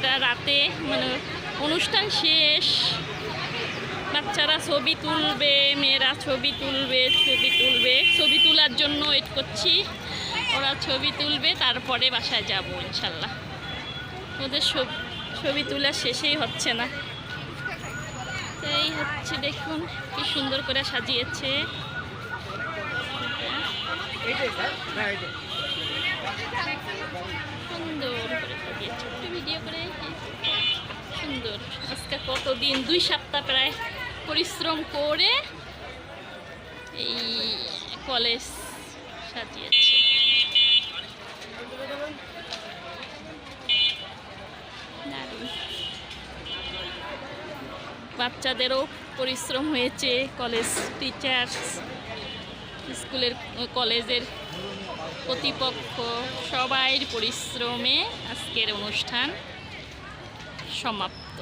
বাচ্চারা রাতে মানে অনুষ্ঠান শেষ, বাচ্চারা ছবি তুলবে, মেয়েরা ছবি তুলবে, ছবি তোলার জন্য ওয়েট করছি। ওরা ছবি তুলবে, তারপরে বাসায় যাব ইনশাল্লাহ। ওদের ছবি তোলা শেষেই হচ্ছে না। এই হচ্ছে, দেখুন কি সুন্দর করে সাজিয়েছে। সুন্দর করে সাজিয়েছে, একটু ভিডিও করে। সুন্দর, আজকে কতদিন, 2 সপ্তাহ প্রায় পরিশ্রম করে এই কলেজ সাজিয়েছে। বাচ্চাদেরও পরিশ্রম হয়েছে, কলেজ টিচার্স, স্কুলের কলেজের কর্তৃপক্ষ সবাইয়ের পরিশ্রমে আজকের অনুষ্ঠান সমাপ্ত।